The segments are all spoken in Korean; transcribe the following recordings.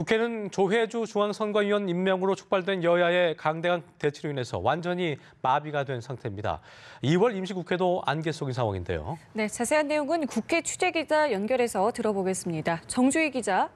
국회는 조혜주 중앙선관위원 임명으로 촉발된 여야의 강대강 대치로 인해서 완전히 마비가 된 상태입니다. 2월 임시국회도 안개 속인 상황인데요. 네, 자세한 내용은 국회 취재기자 연결해서 들어보겠습니다. 정주희 기자.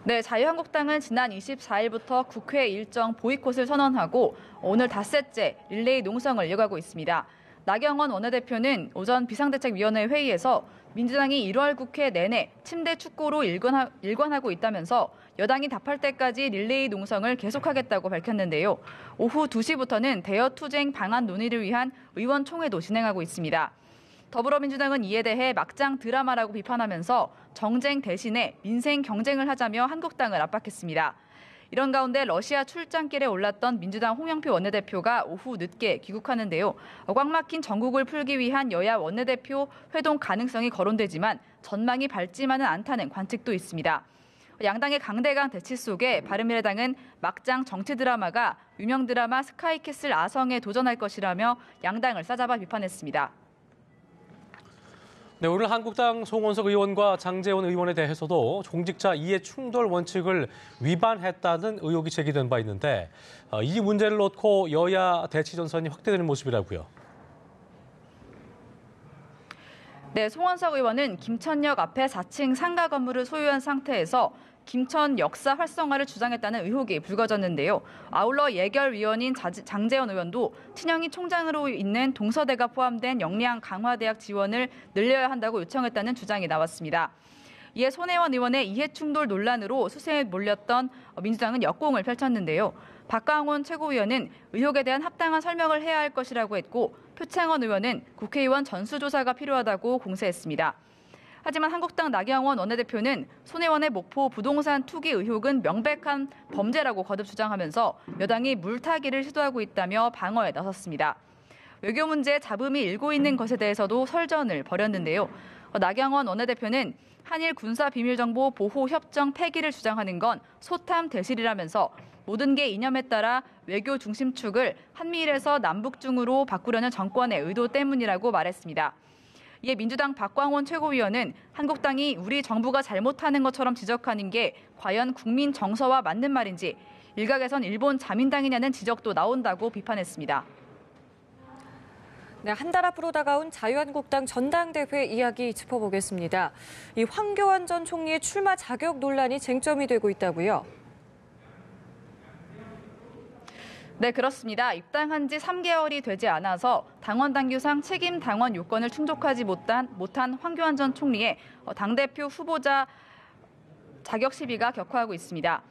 네, 자유한국당은 지난 24일부터 국회 일정 보이콧을 선언하고 오늘 닷새째 릴레이 농성을 이어가고 있습니다. 나경원 원내대표는 오전 비상대책위원회 회의에서 민주당이 1월 국회 내내 침대 축구로 일관하고 있다면서 여당이 답할 때까지 릴레이 농성을 계속하겠다고 밝혔는데요. 오후 2시부터는 대여투쟁 방안 논의를 위한 의원총회도 진행하고 있습니다. 더불어민주당은 이에 대해 막장 드라마라고 비판하면서 정쟁 대신에 민생 경쟁을 하자며 한국당을 압박했습니다. 이런 가운데 러시아 출장길에 올랐던 민주당 홍영표 원내대표가 오후 늦게 귀국하는데요. 꽉 막힌 전국을 풀기 위한 여야 원내대표 회동 가능성이 거론되지만 전망이 밝지만은 않다는 관측도 있습니다. 양당의 강대강 대치 속에 바른미래당은 막장 정치 드라마가 유명 드라마 스카이캐슬 아성에 도전할 것이라며 양당을 싸잡아 비판했습니다. 네, 오늘 한국당 송원석 의원과 장제원 의원에 대해서도 공직자 이해 충돌 원칙을 위반했다는 의혹이 제기된 바 있는데 이 문제를 놓고 여야 대치 전선이 확대되는 모습이라고요. 네, 송원석 의원은 김천역 앞에 4층 상가 건물을 소유한 상태에서 김천 역사 활성화를 주장했다는 의혹이 불거졌는데요. 아울러 예결위원인 장제원 의원도 친형이 총장으로 있는 동서대가 포함된 역량 강화대학 지원을 늘려야 한다고 요청했다는 주장이 나왔습니다. 이에 손혜원 의원의 이해충돌 논란으로 수세에 몰렸던 민주당은 역공을 펼쳤는데요. 박광원 최고위원은 의혹에 대한 합당한 설명을 해야 할 것이라고 했고 표창원 의원은 국회의원 전수조사가 필요하다고 공세했습니다. 하지만 한국당 나경원 원내대표는 손혜원의 목포 부동산 투기 의혹은 명백한 범죄라고 거듭 주장하면서 여당이 물타기를 시도하고 있다며 방어에 나섰습니다. 외교 문제에 잡음이 일고 있는 것에 대해서도 설전을 벌였는데요. 나경원 원내대표는 한일 군사비밀정보 보호협정 폐기를 주장하는 건 소탐 대실이라면서 모든 게 이념에 따라 외교 중심축을 한미일에서 남북중으로 바꾸려는 정권의 의도 때문이라고 말했습니다. 이에 민주당 박광원 최고위원은 한국당이 우리 정부가 잘못하는 것처럼 지적하는 게 과연 국민 정서와 맞는 말인지 일각에선 일본 자민당이냐는 지적도 나온다고 비판했습니다. 네, 한 달 앞으로 다가온 자유한국당 전당대회 이야기 짚어보겠습니다. 이 황교안 전 총리의 출마 자격 논란이 쟁점이 되고 있다고요? 네, 그렇습니다. 입당한 지 3개월이 되지 않아서 당원 당규상 책임 당원 요건을 충족하지 못한 황교안 전 총리의 당대표 후보자 자격 시비가 격화하고 있습니다.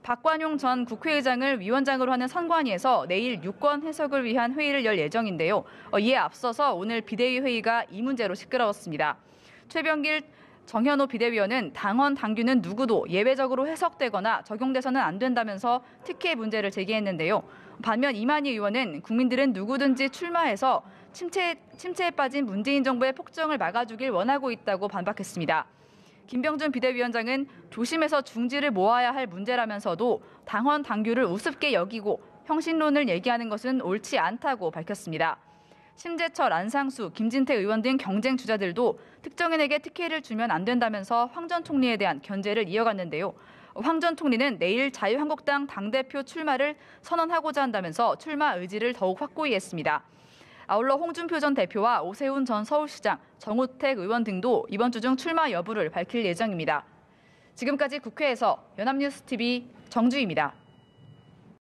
박관용 전 국회의장을 위원장으로 하는 선관위에서 내일 유권 해석을 위한 회의를 열 예정인데요. 이에 앞서서 오늘 비대위 회의가 이 문제로 시끄러웠습니다. 최병길 정현호 비대위원은 당원 당규는 누구도 예외적으로 해석되거나 적용돼서는 안 된다면서 특혜 문제를 제기했는데요. 반면 이만희 의원은 국민들은 누구든지 출마해서 침체에 빠진 문재인 정부의 폭정을 막아주길 원하고 있다고 반박했습니다. 김병준 비대위원장은 조심해서 중지를 모아야 할 문제라면서도 당원 당규를 우습게 여기고 형신론을 얘기하는 것은 옳지 않다고 밝혔습니다. 심재철, 안상수, 김진태 의원 등 경쟁 주자들도 특정인에게 특혜를 주면 안 된다면서 황 전 총리에 대한 견제를 이어갔는데요. 황 전 총리는 내일 자유한국당 당대표 출마를 선언하고자 한다면서 출마 의지를 더욱 확고히 했습니다. 아울러 홍준표 전 대표와 오세훈 전 서울시장, 정우택 의원 등도 이번 주 중 출마 여부를 밝힐 예정입니다. 지금까지 국회에서 연합뉴스TV 정주희입니다.